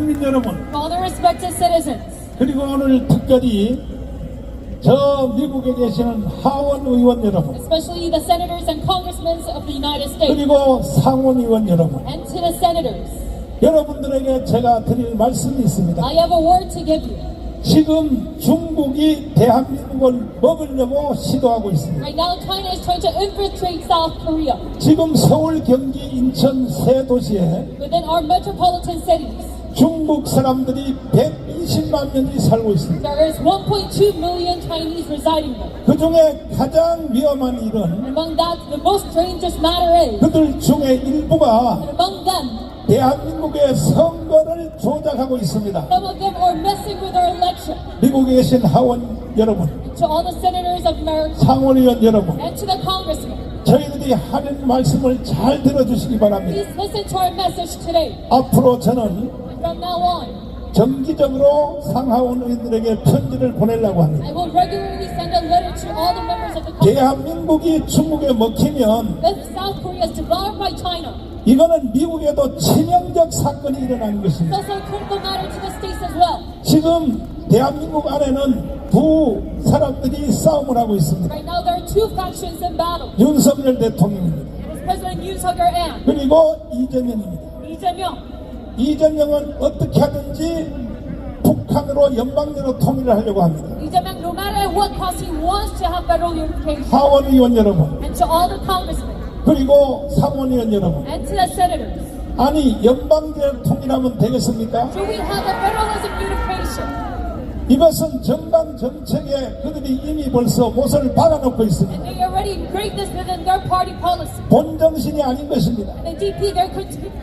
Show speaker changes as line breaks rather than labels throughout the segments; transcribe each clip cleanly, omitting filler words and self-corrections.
국민 여러분,
all the respected citizens,
그리고 오늘 특별히 저 미국에 계시는 하원 의원 여러분,
especially the senators and congressmen of the United States,
그리고 상원 의원 여러분,
and to the senators,
여러분들에게 제가 드릴 말씀이 있습니다.
I have a word to give you.
지금 중국이 대한민국을 먹으려고 시도하고 있습니다.
Right now, China is trying to infiltrate South Korea.
지금 서울, 경기, 인천 세 도시에
Within our metropolitan cities,
중국 사람들이 120만 명이 살고 있습니다.
there is 1.2 million Chinese residing there.
그 중에 가장 위험한 일은
Among that, the most dangerous matter is,
그들 중에 일부가
that among them,
대한민국의 선거를 조작하고 있습니다.
some of them are messing with our election.
미국에 계신 하원 여러분,
To all the senators of America
상원의원 여러분,
and to the congressmen,
저희들이 하는 말씀을 잘 들어주시기 바랍니다.
please listen to our message today.
앞으로 저는
And from now on,
정기적으로 상하원 의원들에게 편지를 보내려고 합니다.
I will regularly send a letter to all the members of the Congress.
대한민국이 중국에 먹히면
If South Korea is devoured by China,
이거는 미국에도 치명적 사건이 일어나는
it's
것입니다.
also a critical matter to the states as well.
지금 대한민국 안에는 두 사람들이 싸움을 하고 있습니다.
Right now, there are two factions in battle.
윤석열 대통령입니다.
It's President Yoon Suk-yeol and
그리고 이재명입니다.
Lee Jae-myung.
이재명은 어떻게 하든지 북한으로 연방제로 통일을 하려고 합니다.
Lee Jae-myung, no matter at what cost, he wants to have federal unification.
하원 의원 여러분,
And to all the congressmen
그리고 상원 의원 여러분,
and to the senators,
아니 연방제로 통일하면 되겠습니까?
should we have a federalism unification?
이것은 정당 정책에 그들이 이미 벌써 못을 박아놓고 있습니다.
They already engraved this within their party policy.
본정신이 아닌 것입니다.
The DP, they're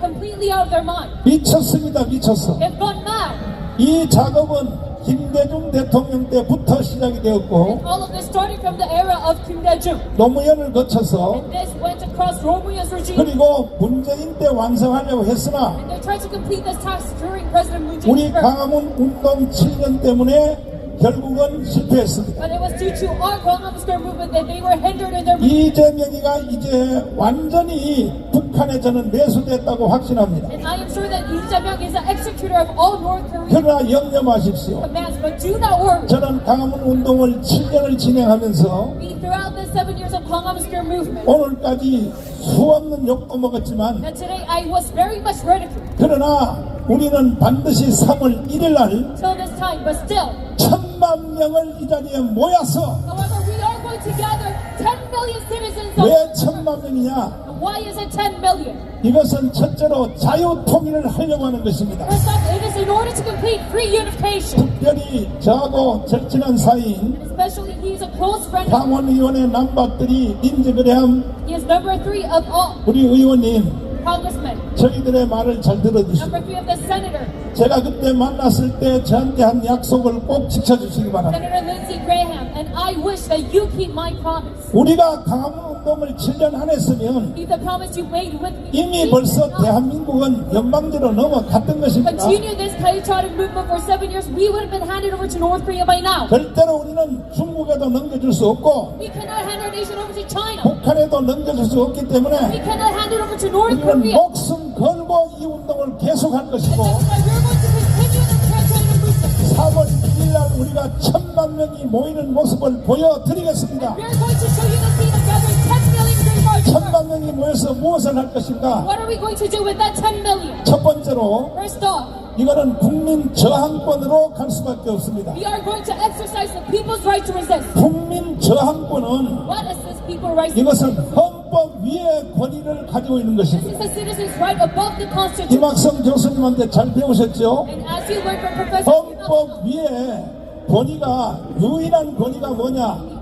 completely out of their mind.
미쳤습니다. 미쳤어.
They've gone mad.
이 작업은 김대중 대통령 때부터 시작이 되었고
All of this started from the era of Kim Dae-jung.
노무현을 거쳐서
And this went across Romuald's regime.
그리고 문재인 때 완성하려고 했으나
And they tried to complete this task during President Moon
우리
Jae-in's term.
광화문 운동 7년 때문에 결국은 실패했습니다.
But it was due to our Gwangham Square movement that they were hindered in their movement.
이재명이가 이제 완전히 북한에 저는 매수됐다고 확신합니다.
And I am sure that Lee Jae-myung is the executor of all North Korean
그러나 염려 마십시오.
commands. But do not worry.
저는 광화문 운동을 7년을 진행하면서
We, throughout the 7 years of Gwangham Square movement,
오늘까지 수없는 욕도 먹었지만
and today I was very much ridiculed
그러나 우리는 반드시 3월 1일 날
till this time. But still,
1000만 명을 이 자리에 모여서
however, we are going to gather 10 million citizens.
왜 1000만 명이냐?
Why is it 10 million?
이것은 첫째로 자유통일을 하려고 하는 것입니다.
First off, it is in order to complete free unification.
특별히 저하고 절친한 사이인
Especially, he is a close friend.
상원의원의 남바들이 린지 그레함
He is number 3 of all
우리 의원님
congressmen.
저희들의 말을 잘 들어주시고
Number 3 of the senator,
제가 그때 만났을 때 저한테 한 약속을 꼭 지켜주시기 바랍니다.
Senator Lindsey Graham. And I wish that you keep my promise.
우리가 광화문 운동을 7년 안 했으면
Keep the promise you made with me.
이미 벌써 대한민국은 연방제로 넘어갔던 것입니다.
Continue this patriotic movement for 7 years, we would have been handed over to North Korea by now.
절대로 우리는 중국에도 넘겨줄 수 없고
We cannot hand our nation over to China.
북한에도 넘겨줄 수 없기
We
때문에
cannot hand it over to North
우리는
Korea.
목숨 걸고 이 운동을 계속할 것이고
We're going to continue this patriotic movement.
3월 1일 날 우리가 1000만 명이 모이는 모습을 보여드리겠습니다.
We're going to show you the scene of gathering 10 million Green March.
1000만 명이 모여서 무엇을 할 것인가?
What are we going to do with that 10 million?
첫 번째로
First off,
이거는 국민 저항권으로 갈 수밖에 없습니다.
we are going to exercise the people's right to resist.
국민 저항권은
What is this people's right to resist?
이것은 헌법 위의 권위를 가지고 있는
This
것입니다.
is the citizens' right above the Constitution.
김학성 교수님한테 잘 배우셨죠?
And as you learned from Professor
헌법 위에 권위가 유일한 권위가 뭐냐?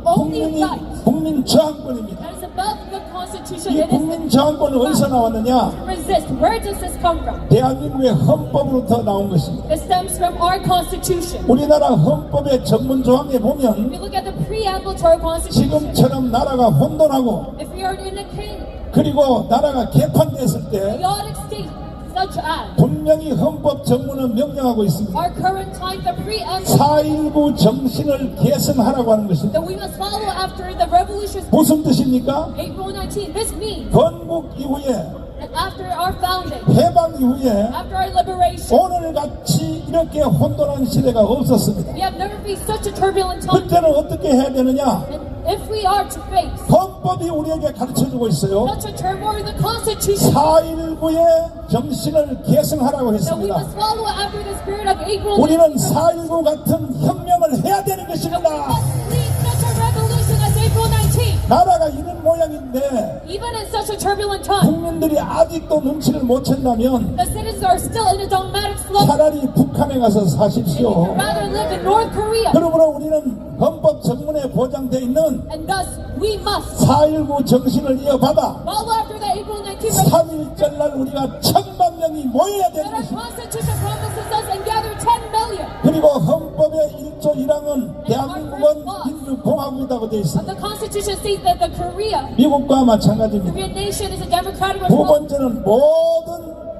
국민 저항권입니다.
that is above the Constitution,
이
it is
국민 저항권은 어디서 나왔느냐?
resist. Where does this come from?
대한민국의 헌법으로부터 나온 것입니다.
It stems from our Constitution.
우리나라 헌법의 전문 조항에
If
보면
we look at the preamble to our Constitution,
지금처럼 나라가 혼돈하고
if we are in a chaos,
그리고 나라가 개판됐을 때
chaotic state, such as
분명히 헌법 전문은 명령하고 있습니다.
our current time, the preamble,
4.19 정신을 계승하라고 하는 것입니다.
that we must follow after the revolution.
무슨 뜻입니까?
April 19, this means
건국 이후에
And after our founding,
해방 이후에
after our liberation,
오늘같이 이렇게 혼돈한 시대가 없었습니다.
we have never faced such a turbulent time.
그때는 어떻게 해야 되느냐?
And if we are to face
헌법이 우리에게 가르쳐주고 있어요.
such a turmoil, the Constitution,
4.19의 정신을 계승하라고
that we
했습니다.
must follow after the spirit of April.
우리는 4.19 같은 혁명을 해야 되는
We
것입니다.
must lead such a revolution as April 19.
나라가 이런 모양인데
Even in such a turbulent time,
국민들이 아직도 눈치를 못 챘다면
the citizens are still in a dogmatic slope.
차라리 북한에 가서 사십시오.
Rather live in North Korea.
그러므로 우리는 헌법 정문에 보장되어 있는
And thus, we must
4.19 정신을 이어받아
follow after the April 19 revolution
3.1절 날 우리가 1,000만 명이 모여야
that
되는
our
것입니다.
Constitution promises us and gather 10 million.
그리고 헌법의 1조 1항은 대한민국은 민주공화국이라고 되어
But
있습니다.
the Constitution states that the Korea,
미국과 마찬가지입니다.
Korean nation is a democratic
두
republic.
번째는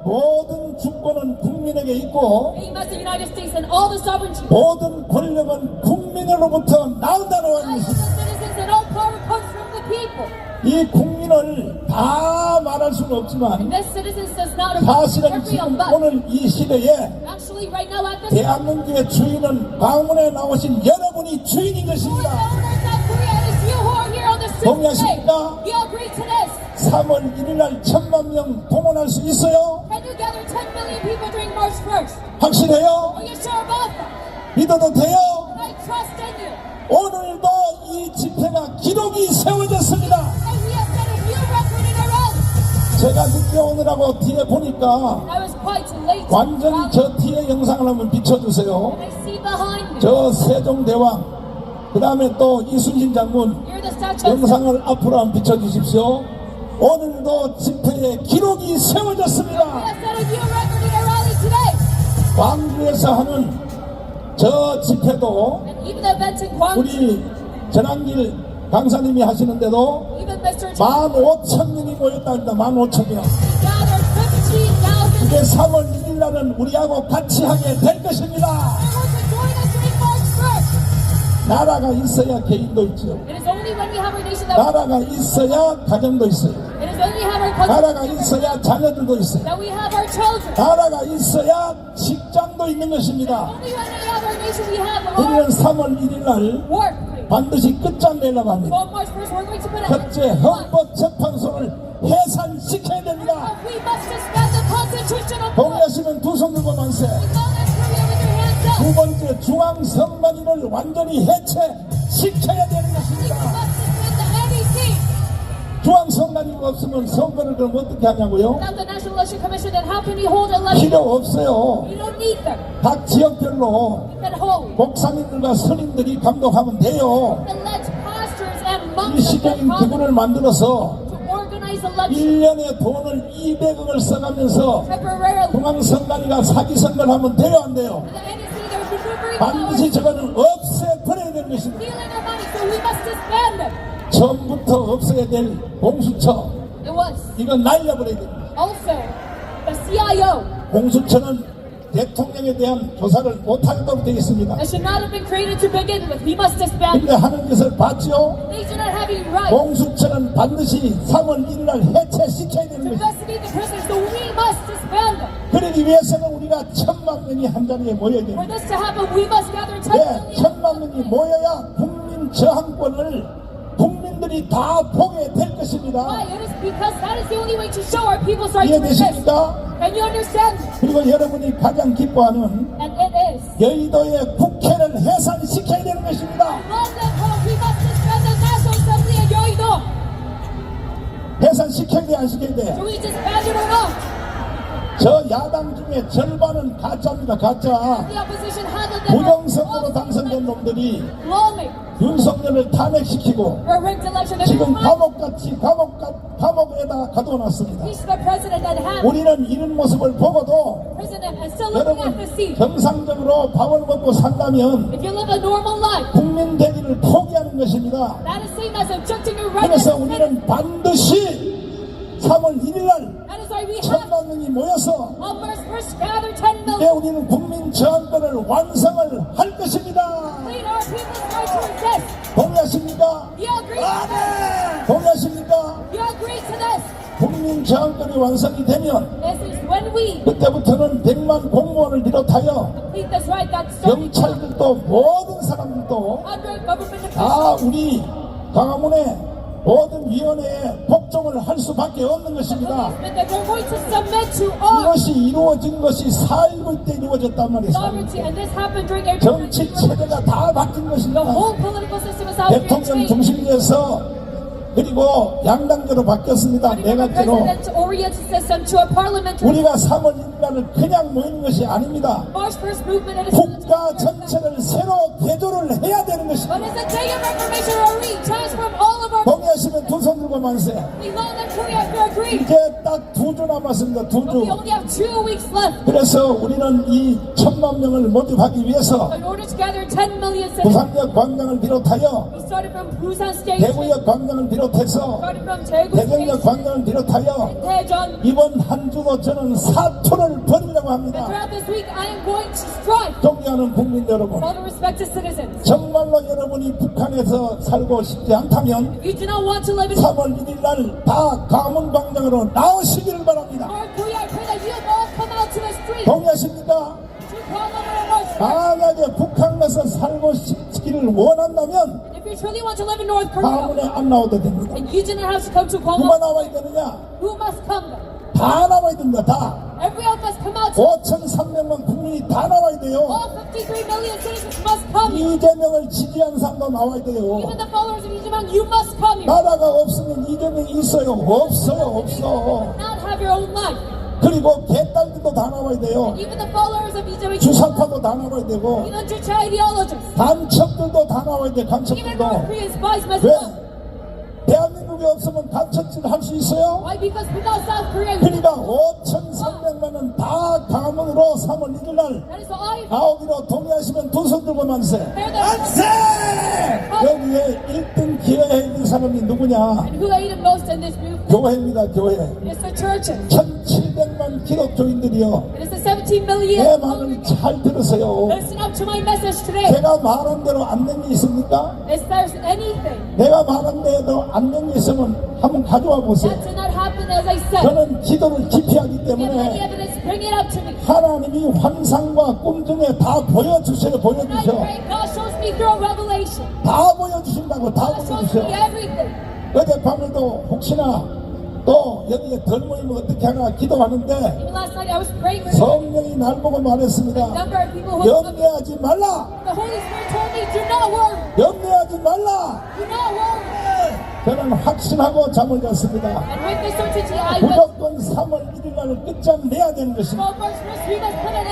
모든 주권은 국민에게 있고
Same as the United States and all the sovereignty.
모든 권력은 국민으로부터 나온다는
As the
것입니다.
citizens and all power comes from the people.
이 국민을 다 말할 수는 없지만
This citizens does not
사실은
every
지금
but
오늘 이 시대에
actually right now at this point,
대한민국의 주인은 광문에 나오신 여러분이 주인인
who is the
것입니다.
owners of Korea? It is you who are here on the street today.
동의하십니까?
You agree to this?
3월 1일 날 1,000만 명 동원할 수 있어요?
Can you gather 10 million people during March 1st?
확실해요?
Are you sure about that?
믿어도 돼요?
And I trust in you.
오늘도 이 집회가 기록이 세워졌습니다.
And we have set a new record in our own.
제가 늦게 오느라고 뒤에 보니까
I was quite late.
완전히 저 뒤에 영상을 한번 비춰주세요.
And I see behind me.
저 세종대왕, 그 다음에 또 이순신 장군
You're the statue of
영상을 앞으로 한번 비춰주십시오. 오늘도 집회에 기록이
We
세워졌습니다.
have set a new record in our rally today.
광주에서 하는 저 집회도
And even the events in Guangzhou,
우리 전한길 강사님이 하시는데도
even Mr.
15,000명이 모였답니다. 15,000명.
gathered 15,000.
이게 3월 1일 날은 우리하고 같이 하게 될 것입니다.
They want to join us during March 1st.
나라가 있어야 개인도 있죠.
It is only when we have our nation that
나라가 있어야 가정도 있어요.
it is only have our country
나라가 있어야 자녀들도 있어요.
that we have our children.
나라가 있어야 직장도 있는 것입니다.
Only when we have our nation we have
우리는
our
3월 1일 날
work.
반드시 끝장내려고 합니다.
On March 1st we're going to put a
첫째, 헌법재판소를 해산시켜야 됩니다.
We must suspend the constitutional court.
동의하시면 두 손 들고 만세.
As long as Korea with their hands up.
두 번째, 중앙선관위를 완전히 해체시켜야 되는
We
것입니다.
must suspend the NEC.
중앙선관위가 없으면 선거를 그럼 어떻게 하냐고요?
Without the National Election Commission, then how can we hold elections?
필요 없어요.
We don't need them.
각 지역별로
We can hold
목사님들과 스님들이 감독하면 돼요.
and let pastors and
이
monks
시적인 기구를 만들어서
to organize elections
1년에 돈을 200억을 써가면서
temporarily.
중앙선관위가 사기선거를 하면 돼요, 안 돼요?
The NEC, they're maneuvering
반드시
powers,
저거는 없애버려야 되는 것입니다.
stealing our money, so we must suspend them.
처음부터 없애야 될 공수처,
It was
이건 날려버려야 됩니다.
also the CIO
공수처는 대통령에 대한 조사를 못하도록 되어 있습니다.
that should not have been created to begin with. We must disband
근데
them.
하는 것을 봤죠?
They do not have any right
공수처는 반드시 3월 1일 날 해체시켜야
to
되는 것입니다.
investigate the prisoners, so we must disband them.
그러기 위해서는 우리가 1,000만 명이 한 자리에 모여야
For
됩니다.
this to happen, we must gather 10
네,
million.
1,000만 명이 모여야 국민 저항권을 국민들이 다 보게 될 것입니다.
Why? It is because that is the only way to show our people's right to resist.
이해되십니까?
Can you understand?
그리고 여러분이 가장 기뻐하는
And it is.
여의도의 국회를 해산시켜야 되는 것입니다.
London Hall, we must suspend the National Assembly in Yeouido.
해산시켜야 돼, 안 시켜야 돼?
Do we disband it or not?
저 야당 중에 절반은 가짜입니다, 가짜.
The opposition handled them.
부정선거로 당선된 놈들이
lawmakers
윤석열을 탄핵시키고
were rigged election. And
지금
we
감옥같이 감옥에다 가둬놨습니다.
impeached the president and have
우리는 이런 모습을 보고도
president and still looking at
여러분
the seat.
정상적으로 밥을 먹고 산다면
If you live a normal life,
국민 되기를 포기하는 것입니다.
that is seen as objecting your right.
그래서
as a citizen.
우리는 반드시 3월 1일 날
That is why we have
1,000만 명이 모여서
on March 1st gather 10
이제
million.
우리는 국민 저항권을 완성을 할 것입니다.
Lead our people's right to resist.
동의하십니까?
You agree to this?
동의하십니까?
You agree to this?
국민 국민저항권이 완성이 되면
This is when we
그때부터는 100만 공무원을 비롯하여
complete this right, that starting
경찰들도 모든 사람들도
under government
다
officials,
우리 광화문의 모든 위원회에 복종을 할 수밖에 없는 것입니다.
that they're going to submit to all
이것이 이루어진 것이 4.19 때 이루어졌단 말이에요.
sovereignty, and this happened during a
정치 체제가 다 바뀐
The
것입니다.
whole political system is out here
대통령
changed.
중심제에서 그리고 양당제로 바뀌었습니다.
From a
내각제로.
president-oriented system to a parliamentary
우리가 3월 1일날을 그냥 모이는 것이 아닙니다.
March First movement and
국가 전체를 새로 개조를 해야 되는
But
것입니다.
it's a day of reformation where we transform all of our
동의하시면 두 손 들고 만세.
we long and truly have to agree.
이제 딱 2주 남았습니다.
But we
2주.
only have 2 weeks left.
그래서 우리는 이 1,000만 명을 모집하기 위해서
In order to gather 10 million citizens,
부산역 광장을 비롯하여
we started from Busan Station,
대구역 광장을 비롯해서
started from Daegu
대전역
Station,
광장을 비롯하여
Daejeon.
이번 한 주도 저는 사투를 벌이려고
And
합니다.
throughout this week, I am going to strike
존경하는 국민 여러분,
all the respected citizens.
정말로 여러분이 북한에서 살고 싶지 않다면
If you do not want to live in
3월 1일 날 다 광화문광장으로 나오시기를 바랍니다.
North Korea, I pray that you all come out to the street
동의하십니까?
to Parliament March.
만약에 북한 가서 살고 싶기를 원한다면
If you truly want to live in North Korea,
광화문에 안 나와도 됩니다.
and you do not have to come to
누가
Gwangwon,
나와야 되느냐?
who must come then?
다 나와야 됩니다. 다.
Everyone must come out.
5,300만 국민이 다 나와야 돼요.
All 53 million citizens must come.
이재명을 지지한 사람도 나와야 돼요.
Even the followers of Lee Jae-myung, you must come here.
나라가 없으면 이재명이 있어요? 없어요. 없어.
Not have your own life.
그리고 개딸들도 다 나와야 돼요.
Even the followers of Lee Jae-myung,
주사파도 다 나와야 되고
even church ideologists,
간첩들도 다 나와야 돼.
even
간첩들도.
North Korean spies must
왜?
come.
대한민국이 없으면 간첩질 할 수 있어요?
Why? Because without South Korea,
그러니까 5,300만은 다 강원으로 3월 1일 날
that is why
나오기로 동의하시면 두 손 들고 만세.
만세!
여기에 1등 기여해야 되는 사람이 누구냐?
and who aided most in this movement?
교회입니다. 교회.
It's the churches.
1,700만 기독교인들이요.
It is the 17
내
million.
말을 잘 들으세요.
Listen up to my message today.
제가 말한 대로 안 된 게 있습니까?
If there's anything
내가 말한 대로 안 된 게 있으면 한번 가져와 보세요.
that did not happen as I said,
저는 기도를 깊이 하기
give any
때문에
evidence, bring it up to me.
하나님이 환상과 꿈 중에 다 보여주셔요.
I
보여주셔.
pray God shows me through revelation.
다 보여주신다고. 다
God shows me
보여주셔.
everything.
어젯밤에도 혹시나 또 여기에 덜 모이면 어떻게 하나 기도하는데
Even last night I was praying for
성령이 날 보고 말했습니다.
a number of people who
염려하지 말라.
the Holy Spirit told me, do not worry,
염려하지 말라.
do not worry.
저는 확신하고 잠을 잤습니다.
And with this certainty I will
무조건 3월 1일 날 끝장 내야 되는 것입니다.
go first, we must put an